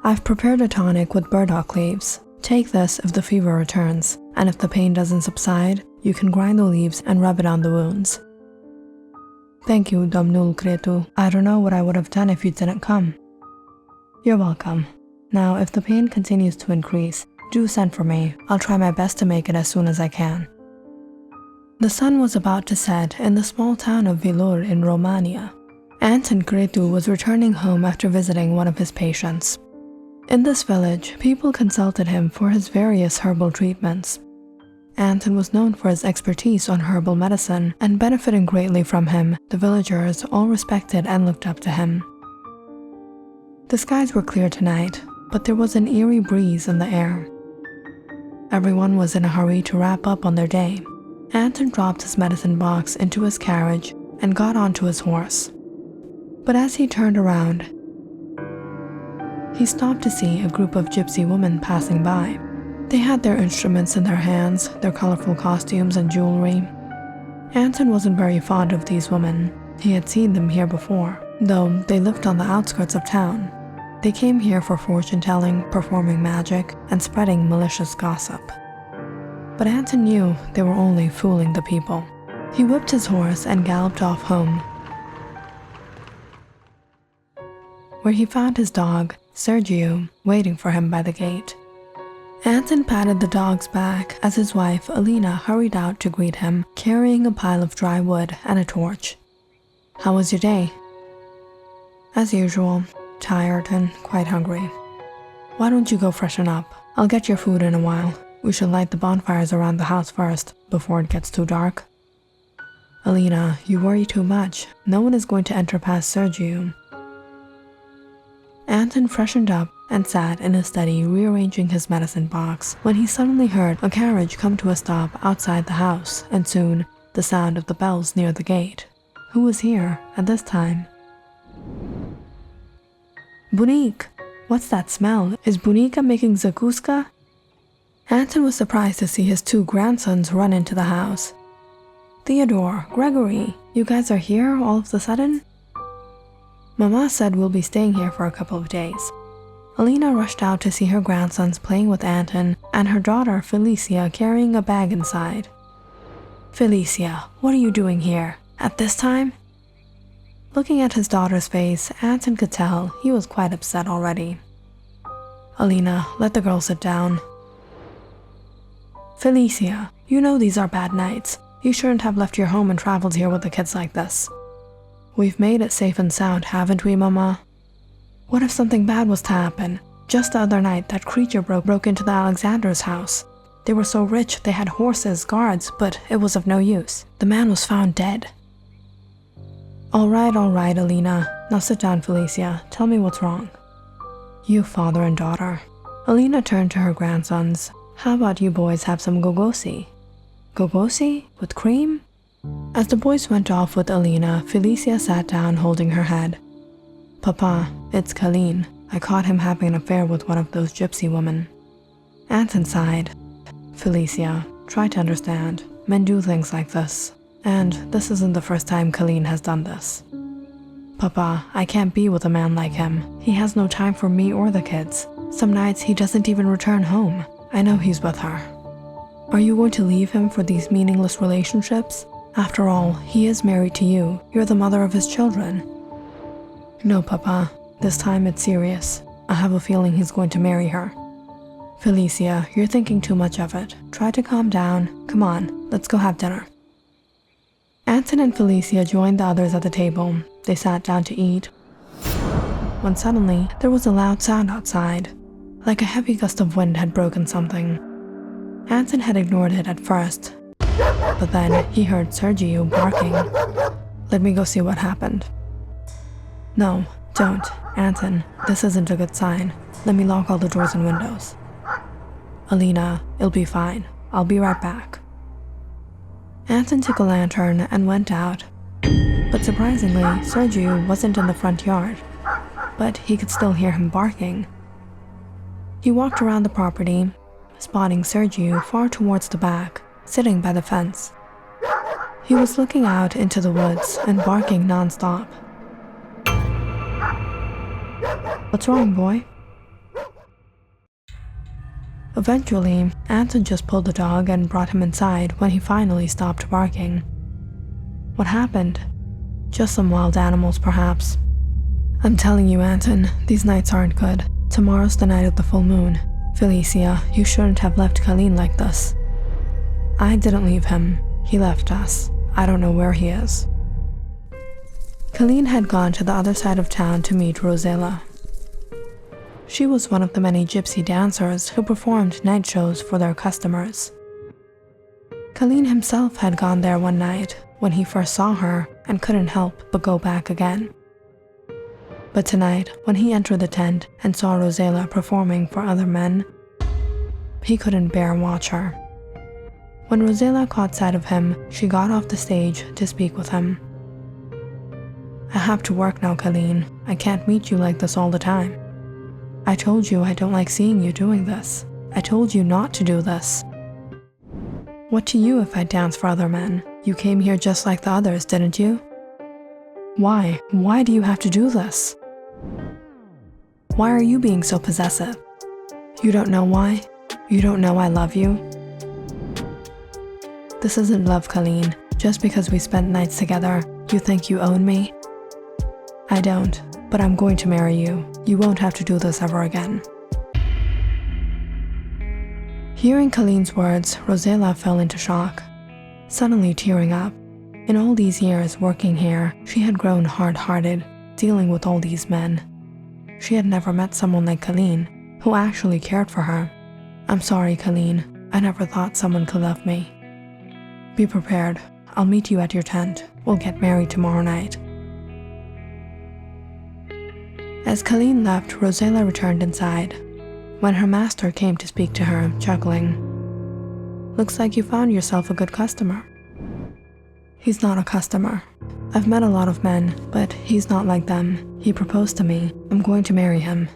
I've prepared a tonic with burdock leaves. Take this if the fever returns, and if the pain doesn't subside, you can grind the leaves and rub it on the wounds. Thank you, Domnul Cretu. I don't know what I would have done if you didn't come. You're welcome. Now, if the pain continues to increase, do send for me. I'll try my best to make it as soon as I can. The sun was about to set in the small town of Vilor in Romania. Anton Cretu was returning home after visiting one of his patients. In this village, people consulted him for his various herbal treatments. Anton was known for his expertise on herbal medicine, and benefiting greatly from him, the villagers all respected and looked up to him. The skies were clear tonight, but there was an eerie breeze in the air. Everyone was in a hurry to wrap up on their day. Anton dropped his medicine box into his carriage and got onto his horse. But as he turned around, he stopped to see a group of gypsy women passing by. They had their instruments in their hands, their colorful costumes and jewelry. Anton wasn't very fond of these women. He had seen them here before, though they lived on the outskirts of town. They came here for fortune-telling, performing magic, and spreading malicious gossip. But Anton knew they were only fooling the people. He whipped his horse and galloped off home, where he found his dog, Sergio, waiting for him by the gate. Anton patted the dog's back as his wife, Alina, hurried out to greet him, carrying a pile of dry wood and a torch. How was your day? As usual, tired and quite hungry. Why don't you go freshen up? I'll get your food in a while. We should light the bonfires around the house first, before it gets too dark. Alina, you worry too much. No one is going to enter past Sergio. Anton freshened up and sat in his study rearranging his medicine box when he suddenly heard a carriage come to a stop outside the house, and soon the sound of the bells near the gate. Who was here at this time? Bunic! What's that smell? Is Bunica making zakuska? Anton was surprised to see his two grandsons run into the house. Theodore, Gregory, you guys are here all of a sudden? Mama said we'll be staying here for a couple of days. Alina rushed out to see her grandsons playing with Anton and her daughter Felicia carrying a bag inside. Felicia, what are you doing here? At this time? Looking at his daughter's face, Anton could tell he was quite upset already. Alina, let the girl sit down. Felicia, you know these are bad nights. You shouldn't have left your home and traveled here with the kids like this. We've made it safe and sound, haven't we, Mama? What if something bad was to happen? Just the other night, that creature broke into the Alexander's house. They were so rich, they had horses, guards, but it was of no use. The man was found dead. All right, Alina. Now sit down, Felicia. Tell me what's wrong. You father and daughter. Alina turned to her grandsons. How about you boys have some gogosi? Gogosi? With cream? As the boys went off with Alina, Felicia sat down holding her head. Papa, it's Colleen. I caught him having an affair with one of those gypsy women. Anton sighed. Felicia, try to understand. Men do things like this. And this isn't the first time Colleen has done this. Papa, I can't be with a man like him. He has no time for me or the kids. Some nights he doesn't even return home. I know he's with her. Are you going to leave him for these meaningless relationships? After all, he is married to you. You're the mother of his children. No, Papa. This time it's serious. I have a feeling he's going to marry her. Felicia, you're thinking too much of it. Try to calm down. Come on, let's go have dinner. Anton and Felicia joined the others at the table. They sat down to eat, when suddenly there was a loud sound outside, like a heavy gust of wind had broken something. Anton had ignored it at first, but then he heard Sergio barking. Let me go see what happened. No, don't. Anton, this isn't a good sign. Let me lock all the doors and windows. Alina, it'll be fine. I'll be right back. Anton took a lantern and went out. But surprisingly, Sergio wasn't in the front yard. But he could still hear him barking. He walked around the property, spotting Sergio far towards the back, sitting by the fence. He was looking out into the woods and barking non-stop. What's wrong, boy? Eventually, Anton just pulled the dog and brought him inside when he finally stopped barking. What happened? Just some wild animals, perhaps. I'm telling you, Anton, these nights aren't good. Tomorrow's the night of the full moon. Felicia, you shouldn't have left Colleen like this. I didn't leave him. He left us. I don't know where he is. Colleen had gone to the other side of town to meet Rosella. She was one of the many gypsy dancers who performed night shows for their customers. Colleen himself had gone there one night when he first saw her and couldn't help but go back again. But tonight, when he entered the tent and saw Rosella performing for other men, he couldn't bear watch her. When Rosella caught sight of him, she got off the stage to speak with him. I have to work now, Colleen. I can't meet you like this all the time. I told you I don't like seeing you doing this. I told you not to do this. What to you if I dance for other men? You came here just like the others, didn't you? Why? Why do you have to do this? Why are you being so possessive? You don't know why? You don't know I love you? This isn't love, Colleen. Just because we spent nights together, you think you own me? I don't, but I'm going to marry you. You won't have to do this ever again. Hearing Colleen's words, Rosella fell into shock, suddenly tearing up. In all these years working here, she had grown hard-hearted, dealing with all these men. She had never met someone like Colleen, who actually cared for her. I'm sorry, Colleen. I never thought someone could love me. Be prepared. I'll meet you at your tent. We'll get married tomorrow night. As Colleen left, Rosella returned inside. When her master came to speak to her, chuckling, "Looks like you found yourself a good customer." He's not a customer. I've met a lot of men, but he's not like them. He proposed to me. I'm going to marry him.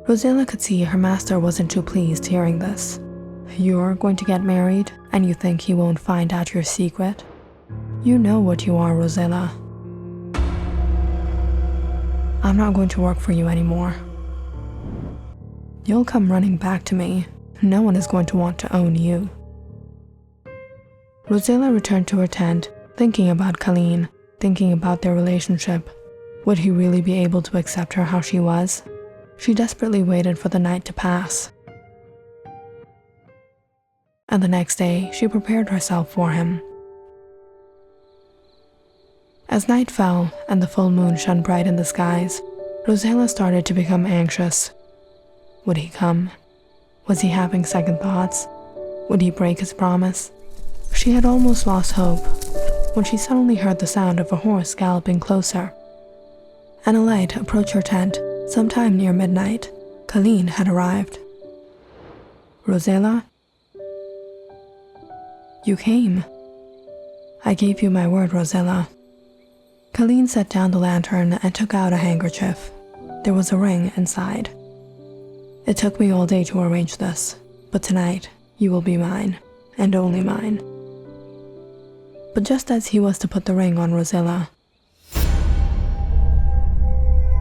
Rosella could see her master wasn't too pleased hearing this. You're going to get married, and you think he won't find out your secret? You know what you are, Rosella. I'm not going to work for you anymore. You'll come running back to me. No one is going to want to own you. Rosella returned to her tent, thinking about Colleen, thinking about their relationship. Would he really be able to accept her how she was? She desperately waited for the night to pass. And the next day, she prepared herself for him. As night fell and the full moon shone bright in the skies, Rosella started to become anxious. Would he come? Was he having second thoughts? Would he break his promise? She had almost lost hope when she suddenly heard the sound of a horse galloping closer. And a light approached her tent. Sometime near midnight, Colleen had arrived. Rosella? You came. I gave you my word, Rosella. Colleen set down the lantern and took out a handkerchief. There was a ring inside. It took me all day to arrange this, but tonight you will be mine, and only mine. But just as he was to put the ring on Rosella,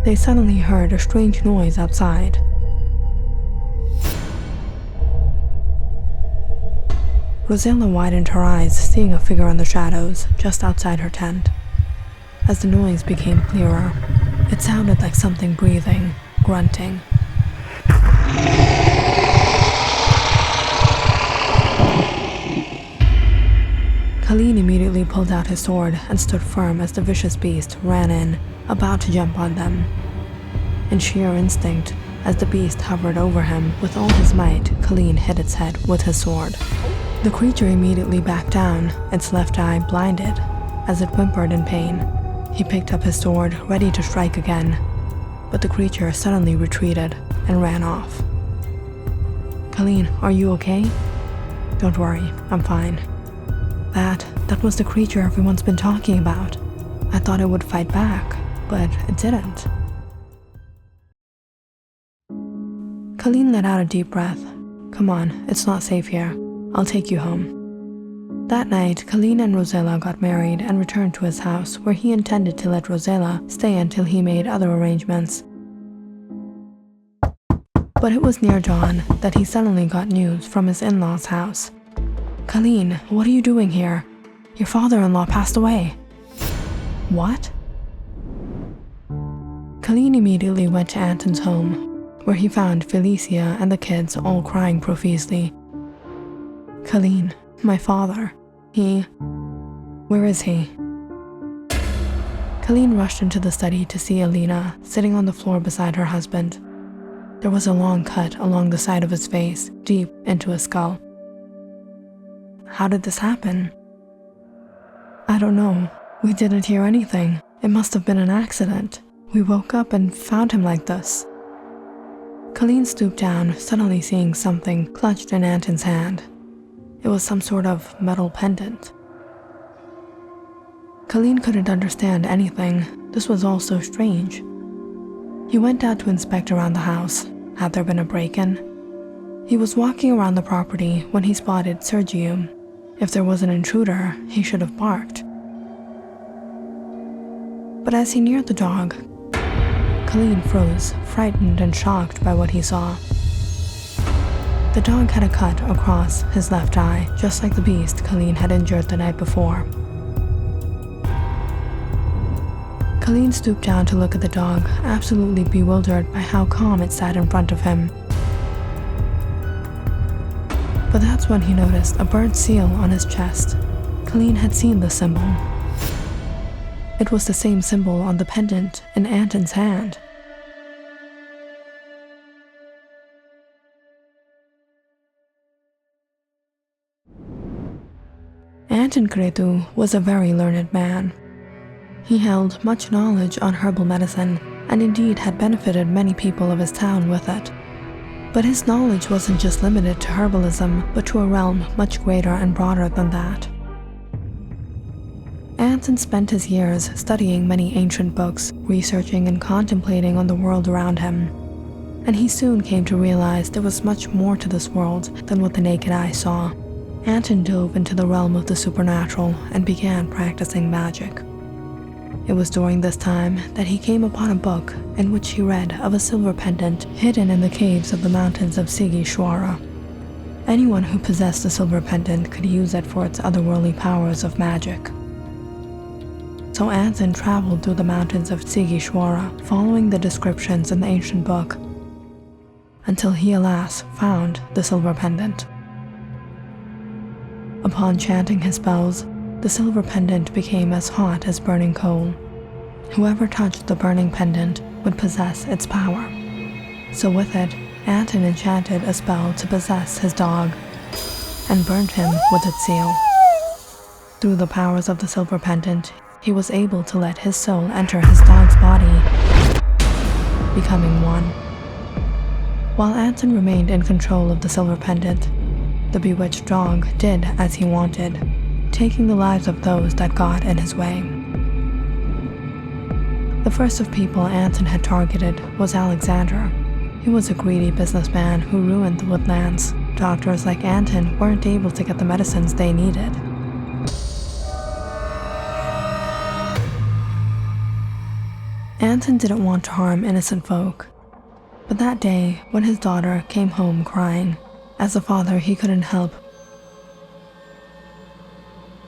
they suddenly heard a strange noise outside. Rosella widened her eyes, seeing a figure in the shadows just outside her tent. As the noise became clearer, it sounded like something breathing, grunting. Colleen immediately pulled out his sword and stood firm as the vicious beast ran in, about to jump on them. In sheer instinct, as the beast hovered over him with all his might, Colleen hit its head with his sword. The creature immediately backed down, its left eye blinded, as it whimpered in pain. He picked up his sword, ready to strike again, but the creature suddenly retreated and ran off. Colleen, are you okay? Don't worry, I'm fine. That was the creature everyone's been talking about. I thought it would fight back, but it didn't. Colleen let out a deep breath. Come on, it's not safe here. I'll take you home. That night, Colleen and Rosella got married and returned to his house, where he intended to let Rosella stay until he made other arrangements. But it was near dawn that he suddenly got news from his in-laws' house. "Colleen, what are you doing here? Your father-in-law passed away." "What?" Colleen immediately went to Anton's home, where he found Felicia and the kids all crying profusely. "Colleen, my father, where is he?" Colleen rushed into the study to see Alina sitting on the floor beside her husband. There was a long cut along the side of his face, deep into his skull. "How did this happen?" "I don't know. We didn't hear anything. It must have been an accident. We woke up and found him like this." Colleen stooped down, suddenly seeing something clutched in Anton's hand. It was some sort of metal pendant. Colleen couldn't understand anything. This was all so strange. He went out to inspect around the house. Had there been a break-in? He was walking around the property when he spotted Sergio. If there was an intruder, he should have barked. But as he neared the dog, Colleen froze, frightened and shocked by what he saw. The dog had a cut across his left eye, just like the beast Colleen had injured the night before. Colleen stooped down to look at the dog, absolutely bewildered by how calm it sat in front of him. But that's when he noticed a burnt seal on his chest. Colleen had seen the symbol. It was the same symbol on the pendant in Anton's hand. Anton Cretu was a very learned man. He held much knowledge on herbal medicine and indeed had benefited many people of his town with it. But his knowledge wasn't just limited to herbalism, but to a realm much greater and broader than that. Anton spent his years studying many ancient books, researching and contemplating on the world around him. And he soon came to realize there was much more to this world than what the naked eye saw. Anton dove into the realm of the supernatural and began practicing magic. It was during this time that he came upon a book in which he read of a silver pendant hidden in the caves of the mountains of Sigishwara. Anyone who possessed the silver pendant could use it for its otherworldly powers of magic. So Anton traveled through the mountains of Sigishwara, following the descriptions in the ancient book, until he, alas, found the silver pendant. Upon chanting his spells, the silver pendant became as hot as burning coal. Whoever touched the burning pendant would possess its power. So with it, Anton enchanted a spell to possess his dog and burned him with its seal. Through the powers of the silver pendant, he was able to let his soul enter his dog's body, becoming one. While Anton remained in control of the silver pendant, the bewitched dog did as he wanted, taking the lives of those that got in his way. The first of people Anton had targeted was Alexander. He was a greedy businessman who ruined the woodlands. Doctors like Anton weren't able to get the medicines they needed. Anton didn't want to harm innocent folk. But that day, when his daughter came home crying, as a father he couldn't help.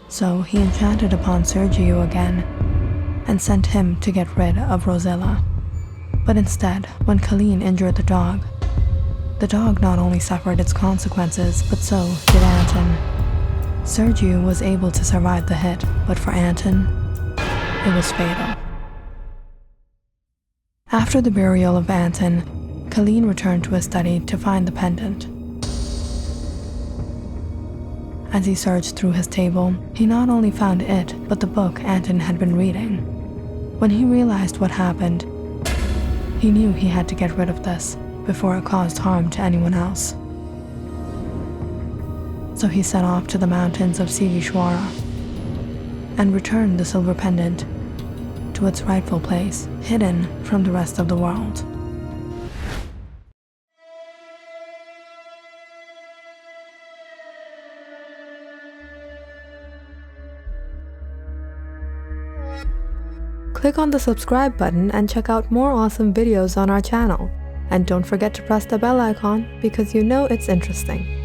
So he enchanted upon Sergio again and sent him to get rid of Rosilla. But instead, when Colleen injured the dog not only suffered its consequences, but so did Anton. Sergio was able to survive the hit, but for Anton, it was fatal. After the burial of Anton, Colleen returned to his study to find the pendant. As he searched through his table, he not only found it, but the book Anton had been reading. When he realized what happened, he knew he had to get rid of this before it caused harm to anyone else. So he set off to the mountains of Sigishwara and returned the silver pendant to its rightful place, hidden from the rest of the world. Click on the subscribe button and check out more awesome videos on our channel. And don't forget to press the bell icon because you know it's interesting.